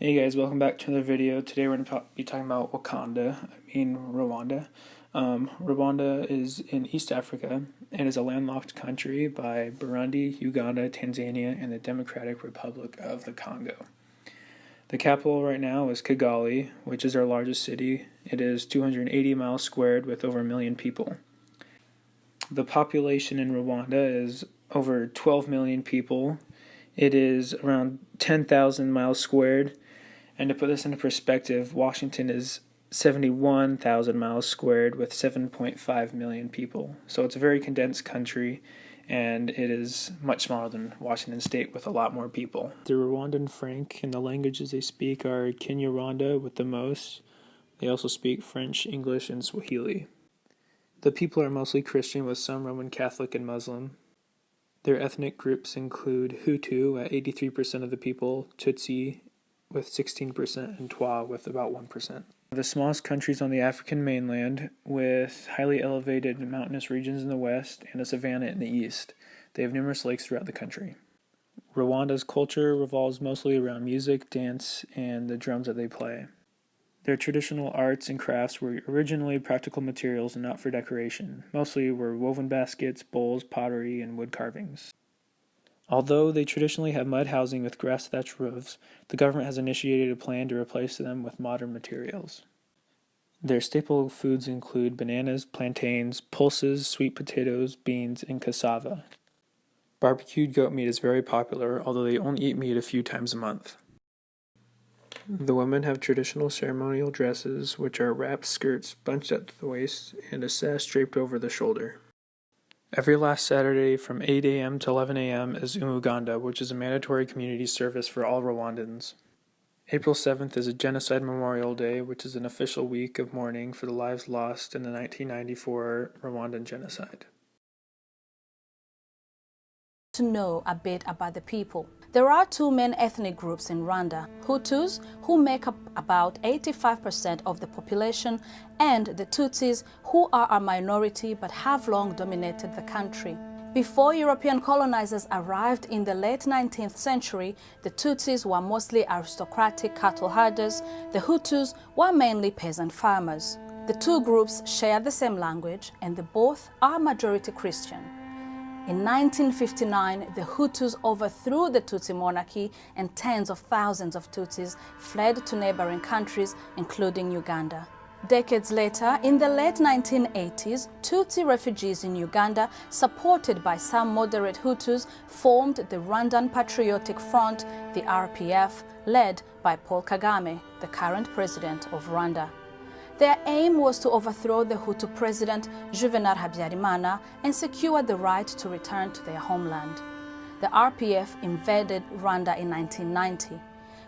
Hey guys, welcome back to another video. Today we're going to be talking about Rwanda. Rwanda is in East Africa and is a landlocked country by Burundi, Uganda, Tanzania, and the Democratic Republic of the Congo. The capital right now is Kigali, which is our largest city. It is 280 miles squared with over 1 million people. The population in Rwanda is over 12 million people. It is around 10,000 miles squared. And to put this into perspective, Washington is 71,000 miles squared with 7.5 million people. So it's a very condensed country, and it is much smaller than Washington State with a lot more people. The Rwandan franc and the languages they speak are Kinyarwanda with the most. They also speak French, English, and Swahili. The people are mostly Christian with some Roman Catholic and Muslim. Their ethnic groups include Hutu at 83% of the people, Tutsi with 16%, and Twa with about 1%. The smallest countries on the African mainland, with highly elevated mountainous regions in the west and a savanna in the east. They have numerous lakes throughout the country. Rwanda's culture revolves mostly around music, dance, and the drums that they play. Their traditional arts and crafts were originally practical materials and not for decoration. Mostly were woven baskets, bowls, pottery, and wood carvings. Although they traditionally have mud housing with grass thatched roofs, the government has initiated a plan to replace them with modern materials. Their staple foods include bananas, plantains, pulses, sweet potatoes, beans, and cassava. Barbecued goat meat is very popular, although they only eat meat a few times a month. The women have traditional ceremonial dresses, which are wrapped skirts bunched at the waist and a sash draped over the shoulder. Every last Saturday from 8 a.m. to 11 a.m. is Umuganda, which is a mandatory community service for all Rwandans. April 7th is a Genocide Memorial Day, which is an official week of mourning for the lives lost in the 1994 Rwandan genocide. To know a bit about the people. There are two main ethnic groups in Rwanda: Hutus, who make up about 85% of the population, and the Tutsis, who are a minority but have long dominated the country. Before European colonizers arrived in the late 19th century, the Tutsis were mostly aristocratic cattle herders. The Hutus were mainly peasant farmers. The two groups share the same language, and they both are majority Christian. In 1959, the Hutus overthrew the Tutsi monarchy, and tens of thousands of Tutsis fled to neighboring countries, including Uganda. Decades later, in the late 1980s, Tutsi refugees in Uganda, supported by some moderate Hutus, formed the Rwandan Patriotic Front, the RPF, led by Paul Kagame, the current president of Rwanda. Their aim was to overthrow the Hutu president Juvenal Habyarimana and secure the right to return to their homeland. The RPF invaded Rwanda in 1990.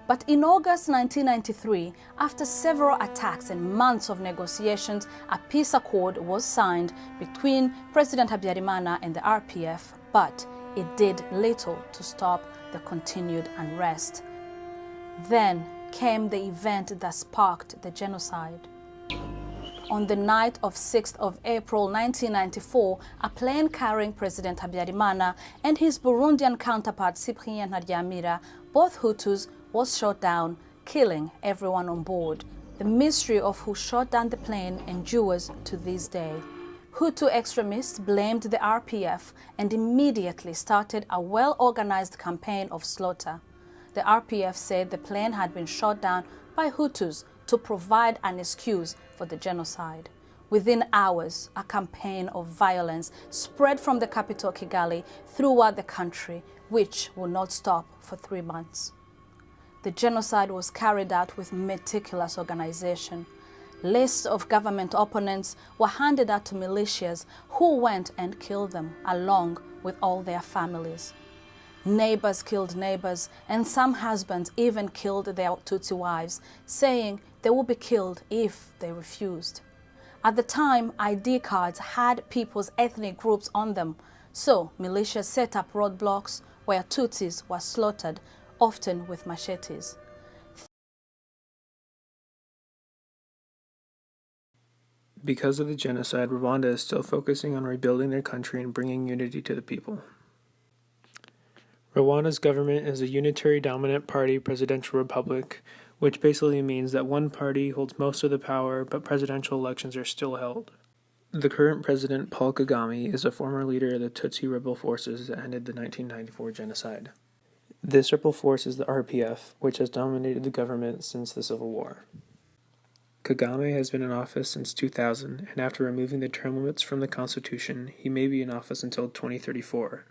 But in August 1993, after several attacks and months of negotiations, a peace accord was signed between President Habyarimana and the RPF, but it did little to stop the continued unrest. Then came the event that sparked the genocide. On the night of 6th of April 1994, a plane carrying President Habyarimana and his Burundian counterpart Cyprien Ntaryamira, both Hutus, was shot down, killing everyone on board. The mystery of who shot down the plane endures to this day. Hutu extremists blamed the RPF and immediately started a well-organized campaign of slaughter. The RPF said the plane had been shot down by Hutus to provide an excuse for the genocide. Within hours, a campaign of violence spread from the capital Kigali throughout the country, which would not stop for 3 months. The genocide was carried out with meticulous organization. Lists of government opponents were handed out to militias who went and killed them, along with all their families. Neighbors killed neighbors, and some husbands even killed their Tutsi wives, saying they would be killed if they refused. At the time, ID cards had people's ethnic groups on them, so militias set up roadblocks where Tutsis were slaughtered, often with machetes. Because of the genocide, Rwanda is still focusing on rebuilding their country and bringing unity to the people. Rwanda's government is a unitary dominant party presidential republic, which basically means that one party holds most of the power, but presidential elections are still held. The current president, Paul Kagame, is a former leader of the Tutsi rebel forces that ended the 1994 genocide. This rebel force is the RPF, which has dominated the government since the Civil War. Kagame has been in office since 2000, and after removing the term limits from the constitution, he may be in office until 2034.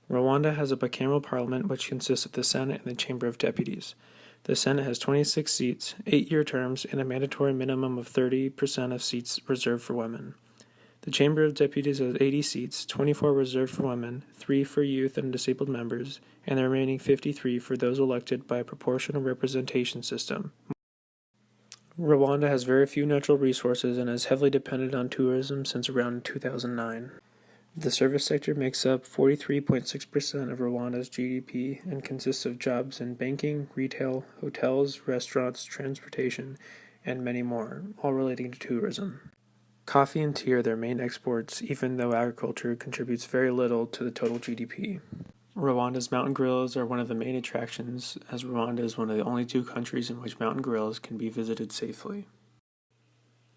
Rwanda has a bicameral parliament which consists of the Senate and the Chamber of Deputies. The Senate has 26 seats, 8-year terms, and a mandatory minimum of 30% of seats reserved for women. The Chamber of Deputies has 80 seats, 24 reserved for women, 3 for youth and disabled members, and the remaining 53 for those elected by a proportional representation system. Rwanda has very few natural resources and is heavily dependent on tourism since around 2009. The service sector makes up 43.6% of Rwanda's GDP and consists of jobs in banking, retail, hotels, restaurants, transportation, and many more, all relating to tourism. Coffee and tea are their main exports, even though agriculture contributes very little to the total GDP. Rwanda's mountain gorillas are one of the main attractions, as Rwanda is one of the only 2 countries in which mountain gorillas can be visited safely.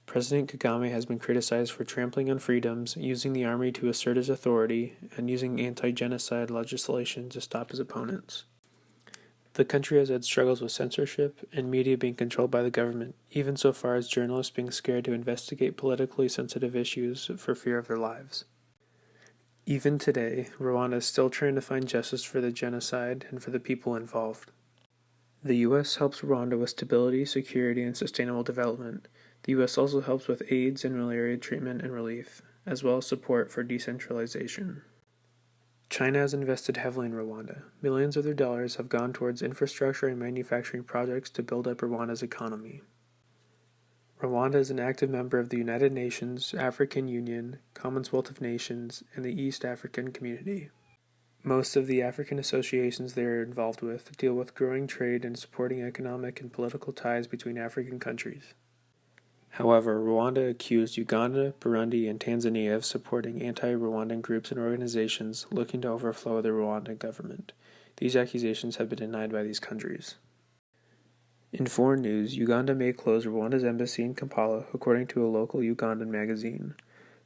President Kagame has been criticized for trampling on freedoms, using the army to assert his authority, and using anti-genocide legislation to stop his opponents. The country has had struggles with censorship and media being controlled by the government, even so far as journalists being scared to investigate politically sensitive issues for fear of their lives. Even today, Rwanda is still trying to find justice for the genocide and for the people involved. The U.S. helps Rwanda with stability, security, and sustainable development. The U.S. also helps with AIDS and malaria treatment and relief, as well as support for decentralization. China has invested heavily in Rwanda. Millions of their dollars have gone towards infrastructure and manufacturing projects to build up Rwanda's economy. Rwanda is an active member of the United Nations, African Union, Commonwealth of Nations, and the East African Community. Most of the African associations they are involved with deal with growing trade and supporting economic and political ties between African countries. However, Rwanda accused Uganda, Burundi, and Tanzania of supporting anti-Rwandan groups and organizations looking to overthrow the Rwandan government. These accusations have been denied by these countries. In foreign news, Uganda may close Rwanda's embassy in Kampala, according to a local Ugandan magazine.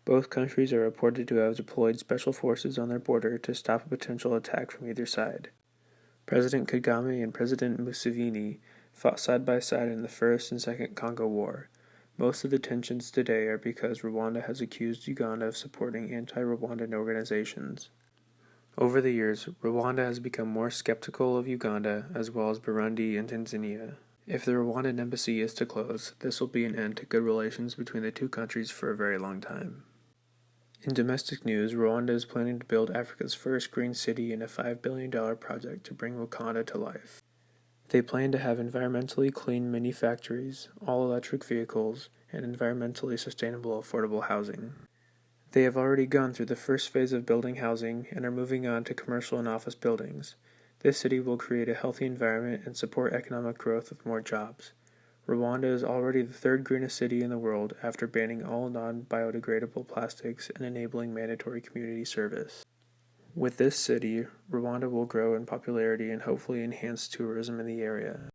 Both countries are reported to have deployed special forces on their border to stop a potential attack from either side. President Kagame and President Museveni fought side by side in the First and Second Congo War. Most of the tensions today are because Rwanda has accused Uganda of supporting anti-Rwandan organizations. Over the years, Rwanda has become more skeptical of Uganda as well as Burundi and Tanzania. If the Rwandan embassy is to close, this will be an end to good relations between the 2 countries for a very long time. In domestic news, Rwanda is planning to build Africa's first green city in a $5 billion project to bring Wakanda to life. They plan to have environmentally clean mini factories, all-electric vehicles, and environmentally sustainable affordable housing. They have already gone through the first phase of building housing and are moving on to commercial and office buildings. This city will create a healthy environment and support economic growth with more jobs. Rwanda is already the 3rd greenest city in the world after banning all non-biodegradable plastics and enabling mandatory community service. With this city, Rwanda will grow in popularity and hopefully enhance tourism in the area.